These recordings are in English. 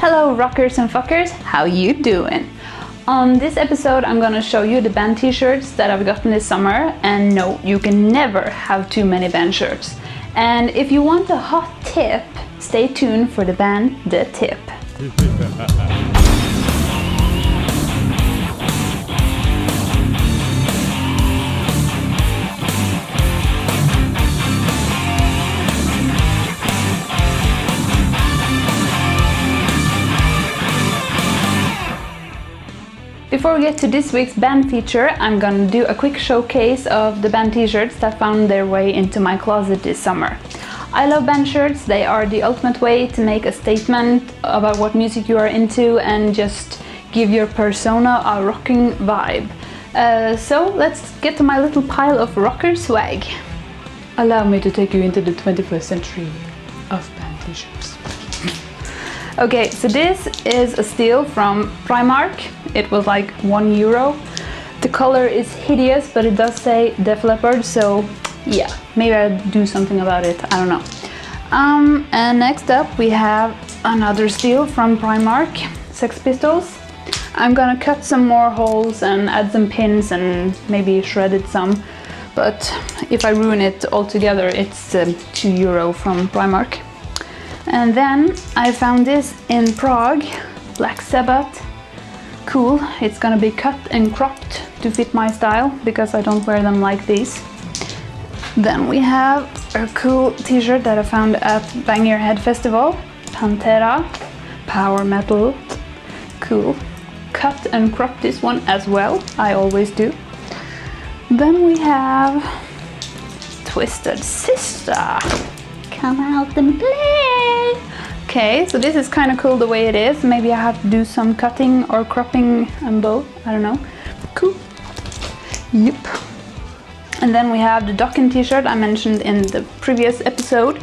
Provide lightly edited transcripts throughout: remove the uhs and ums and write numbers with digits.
Hello rockers and fuckers, how you doing? On this episode I'm gonna show you the band t-shirts that I've gotten this summer, and no, you can never have too many band shirts. And if you want a hot tip, stay tuned for the band The Tip. Before we get to this week's band feature, I'm gonna do a quick showcase of the band t-shirts that found their way into my closet this summer. I love band shirts. They are the ultimate way to make a statement about what music you are into and just give your persona a rocking vibe. So let's get to my little pile of rocker swag. Allow me to take you into the 21st century of band t-shirts. Okay, so this is a steal from Primark. It was like €1. The color is hideous, but it does say Def Leppard, so yeah, maybe I'll do something about it, I don't know. And next up we have another steal from Primark, Sex Pistols. I'm gonna cut some more holes and add some pins and maybe shred it some, but if I ruin it altogether, it's €2 from Primark. And then I found this in Prague, Black Sabbath. Cool, it's gonna be cut and cropped to fit my style because I don't wear them like these. Then we have a cool t-shirt that I found at Bang Your Head Festival, Pantera, power metal, cool. Cut and crop this one as well, I always do. Then we have Twisted Sister, come out and play. Okay, so this is kind of cool the way it is. Maybe I have to do some cutting or cropping and both, I don't know. Cool. Yep. And then we have the Dokken t-shirt I mentioned in the previous episode,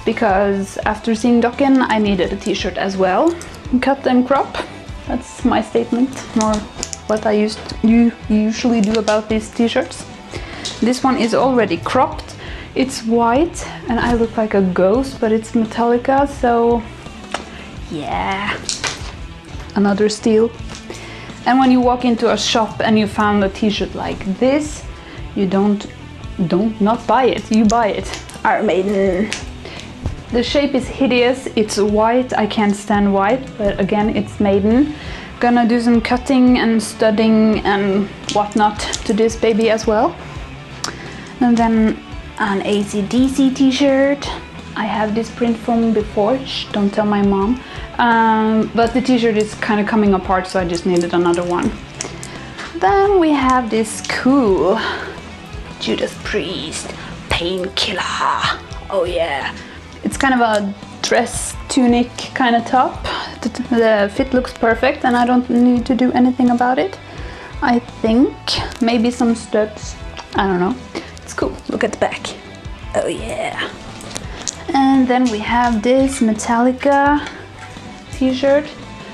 because after seeing Dokken I needed a t-shirt as well. Cut and crop, that's my statement, or what I usually do about these t-shirts. This one is already cropped. It's white and I look like a ghost, but it's Metallica, so yeah, another steal. And when you walk into a shop and you found a t-shirt like this, you don't not buy it, you buy it. Iron Maiden. The shape is hideous, it's white, I can't stand white, but again, it's Maiden. Gonna do some cutting and studding and whatnot to this baby as well. And then an AC/DC t-shirt. I have this print from before, shh, don't tell my mom. But the t-shirt is kind of coming apart, so I just needed another one. Then we have this cool Judas Priest Painkiller. Oh yeah. It's kind of a dress tunic kind of top. The fit looks perfect and I don't need to do anything about it. I think maybe some studs, I don't know. It's cool, look at the back. Oh yeah. And then we have this Metallica t-shirt.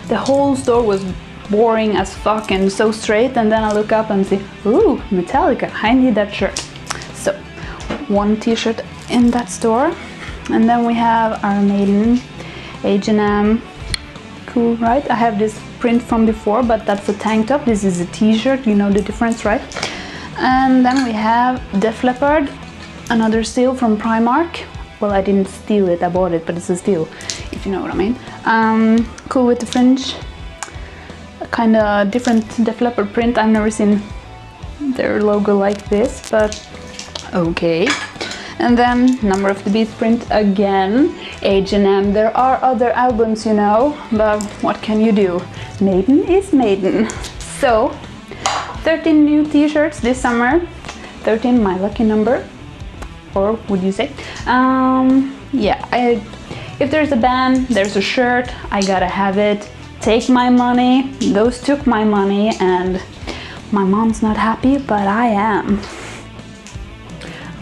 The whole store was boring as fuck and so straight, and then I look up and see, ooh, Metallica, I need that shirt. So, one t-shirt in that store. And then we have Iron Maiden, H&M. Cool, right? I have this print from before, but that's a tank top. This is a t-shirt, you know the difference, right? And then we have Def Leppard, another steal from Primark. Well, I didn't steal it, I bought it, but it's a steal, if you know what I mean. Cool with the fringe. A kind of different Def Leppard print. I've never seen their logo like this, but okay. And then Number of the Beast print again. H&M. There are other albums, you know, but what can you do? Maiden is Maiden. So, 13 new t-shirts this summer. 13, my lucky number, or would you say? Yeah, if there's a band, there's a shirt, I gotta have it. Take my money. Those took my money and my mom's not happy, but I am.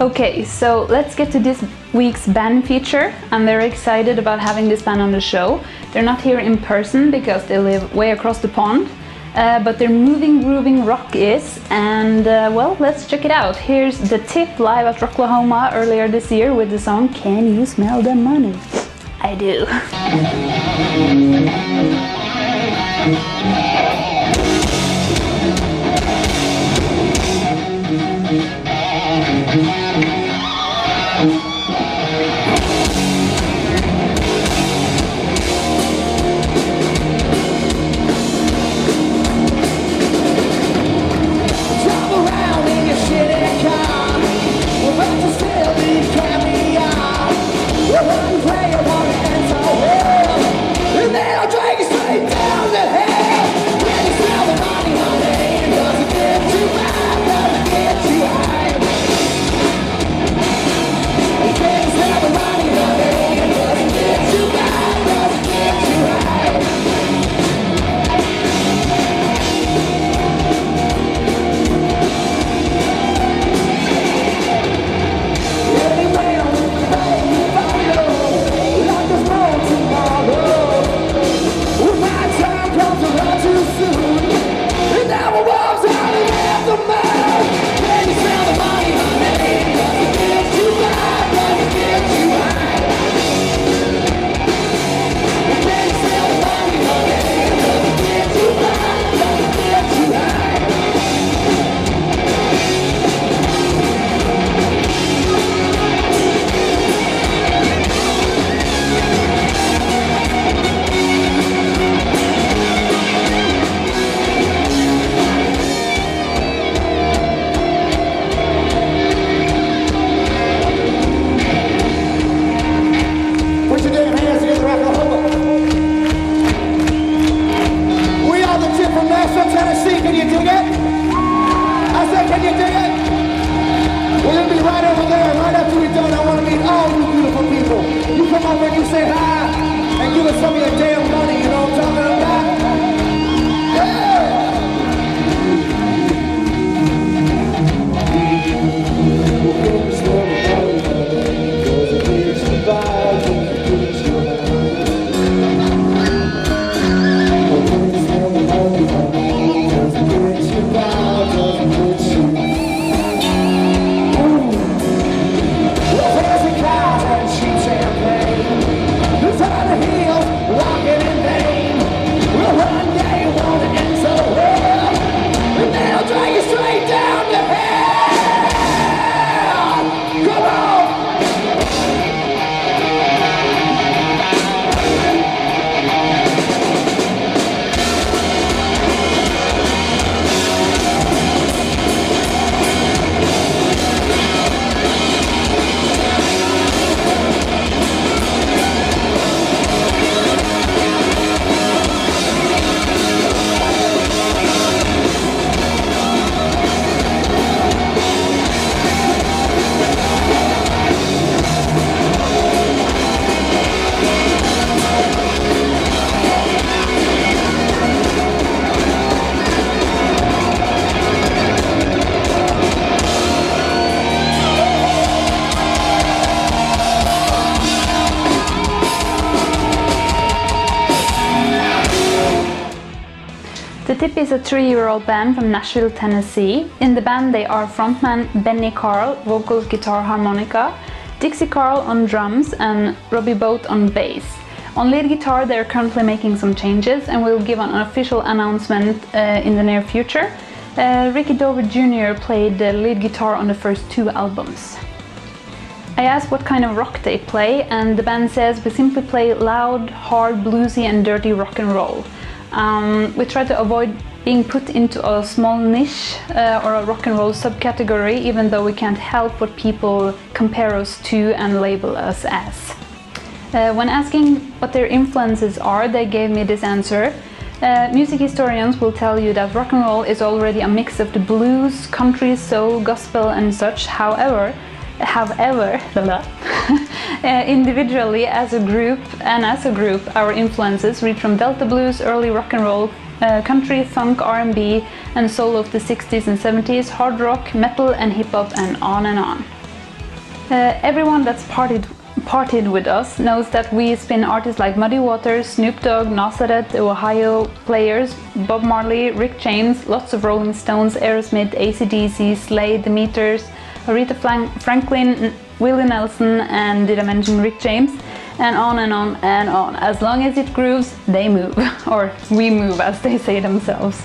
Okay, so let's get to this week's band feature. I'm very excited about having this band on the show. They're not here in person because they live way across the pond. But their moving, grooving rock is, and well, let's check it out. Here's The Tip live at Rocklahoma earlier this year with the song Can You Smell the Money? I do. The Tip is a 3-year-old band from Nashville, Tennessee. In the band they are frontman Benny Carl, vocals, guitar, harmonica, Dixie Carl on drums and Robbie Boat on bass. On lead guitar they are currently making some changes and will give an official announcement in the near future. Ricky Dover Jr. played the lead guitar on the first 2 albums. I asked what kind of rock they play and the band says we simply play loud, hard, bluesy and dirty rock and roll. We try to avoid being put into a small niche or a rock and roll subcategory, even though we can't help what people compare us to and label us as. When asking what their influences are, they gave me this answer. Music historians will tell you that rock and roll is already a mix of the blues, country, soul, gospel and such. However, individually as a group, our influences reach from Delta blues, early rock and roll, country, funk, R&B and soul of the 60s and 70s, hard rock, metal and hip hop and on and on. Everyone that's partied with us knows that we spin artists like Muddy Waters, Snoop Dogg, Nazareth, the Ohio Players, Bob Marley, Rick James, lots of Rolling Stones, Aerosmith, AC/DC, Slade, The Meters, Marita Franklin, Willie Nelson and did I mention Rick James? And on and on and on. As long as it grooves, they move. Or we move, as they say themselves.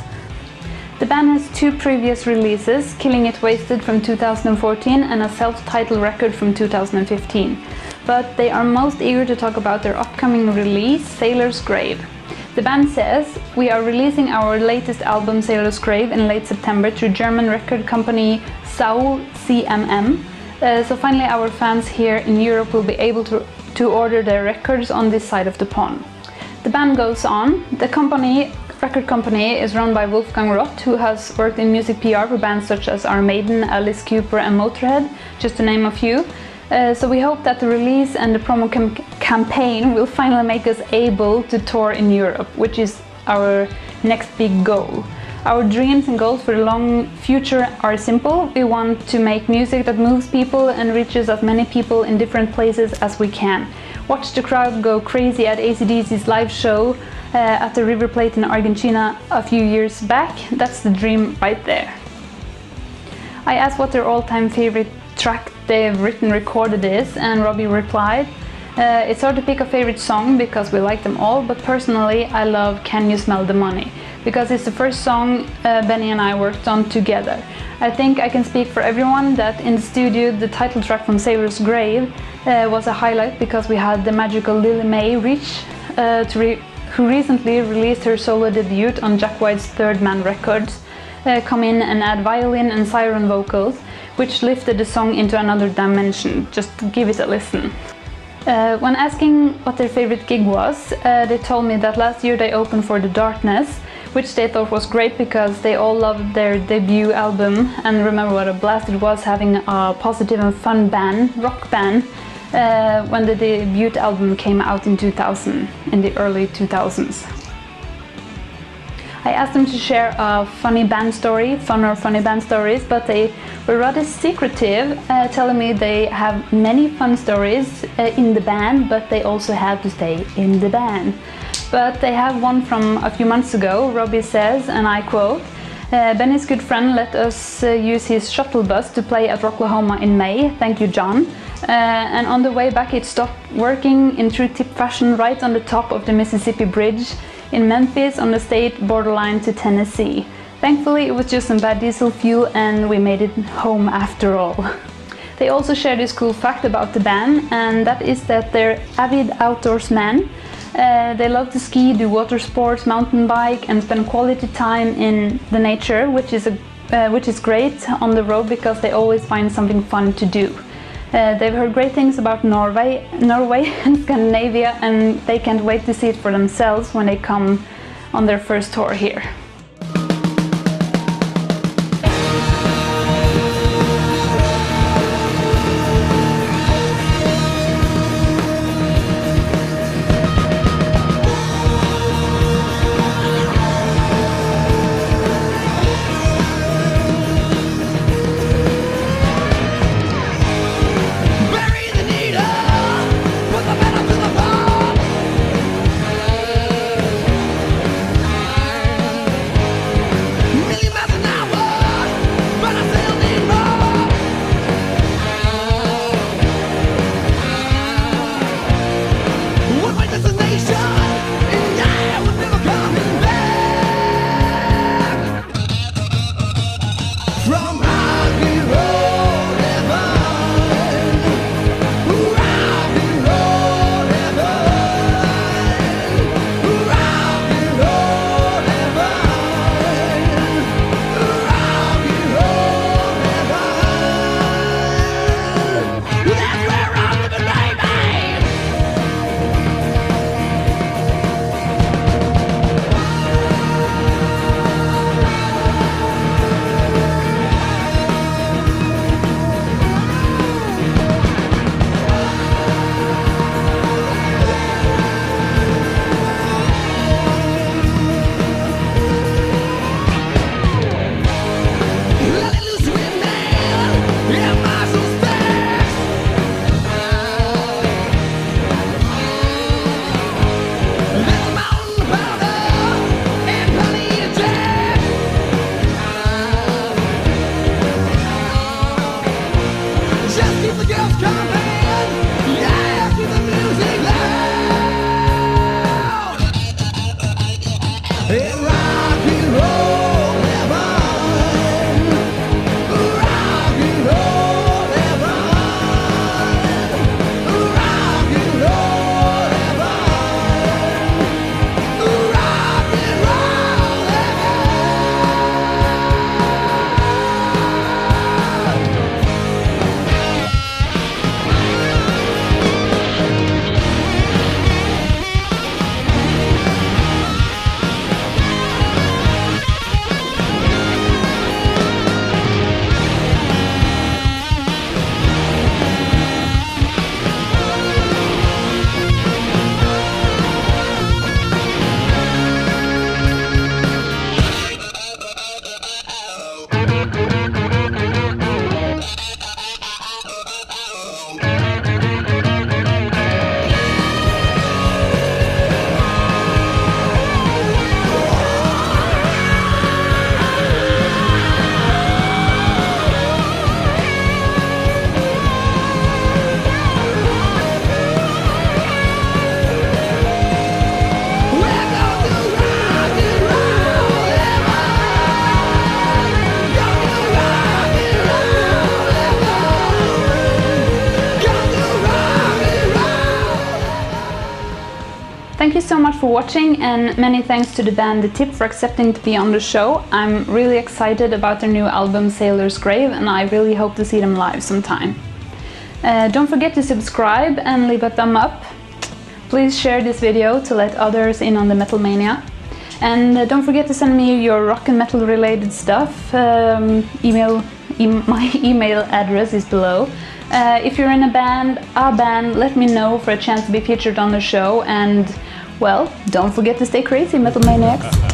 The band has 2 previous releases, Killing It Wasted from 2014 and a self-titled record from 2015. But they are most eager to talk about their upcoming release, Sailor's Grave. The band says, we are releasing our latest album, Sailor's Grave, in late September through German record company Saul CMM. So finally our fans here in Europe will be able to order their records on this side of the pond. The band goes on. The record company is run by Wolfgang Roth, who has worked in music PR for bands such as Iron Maiden, Alice Cooper and Motorhead, just to name a few. So we hope that the release and the promo campaign will finally make us able to tour in Europe, which is our next big goal. Our dreams and goals for the long future are simple. We want to make music that moves people and reaches as many people in different places as we can. Watch the crowd go crazy at AC/DC's live show at the River Plate in Argentina a few years back. That's the dream right there. I asked what their all-time favorite track they've written recorded is, and Robbie replied, it's hard to pick a favorite song because we like them all, but personally I love Can You Smell the Money, because it's the first song Benny and I worked on together. I think I can speak for everyone that in the studio the title track from Sailor's Grave was a highlight, because we had the magical Lily Mae Rich, who recently released her solo debut on Jack White's Third Man Records, come in and add violin and siren vocals, which lifted the song into another dimension. Just give it a listen. When asking what their favorite gig was, they told me that last year they opened for The Darkness, which they thought was great because they all loved their debut album and remember what a blast it was having a positive and fun rock band, when the debut album came out in 2000, in the early 2000s. I asked them to share a funny band story, fun or funny band stories, but they were rather secretive, telling me they have many fun stories in the band, but they also have to stay in the band. But they have one from a few months ago. Robbie says, and I quote, Benny's good friend let us use his shuttle bus to play at Rocklahoma in May, thank you John, and on the way back it stopped working in true Tip fashion right on the top of the Mississippi Bridge in Memphis on the state borderline to Tennessee. Thankfully it was just some bad diesel fuel and we made it home after all. They also share this cool fact about the band, and that is that they're avid outdoorsmen. They love to ski, do water sports, mountain bike and spend quality time in the nature, which is great on the road because they always find something fun to do. They've heard great things about Norway and Scandinavia, and they can't wait to see it for themselves when they come on their first tour here. Thank you so much for watching, and many thanks to the band The Tip for accepting to be on the show. I'm really excited about their new album Sailor's Grave, and I really hope to see them live sometime. Don't forget to subscribe and leave a thumb up. Please share this video to let others in on the Metal Mania. And don't forget to send me your rock and metal related stuff. My email address is below. If you're in a band, let me know for a chance to be featured on the show. And, well, don't forget to stay crazy, Metal Maniacs!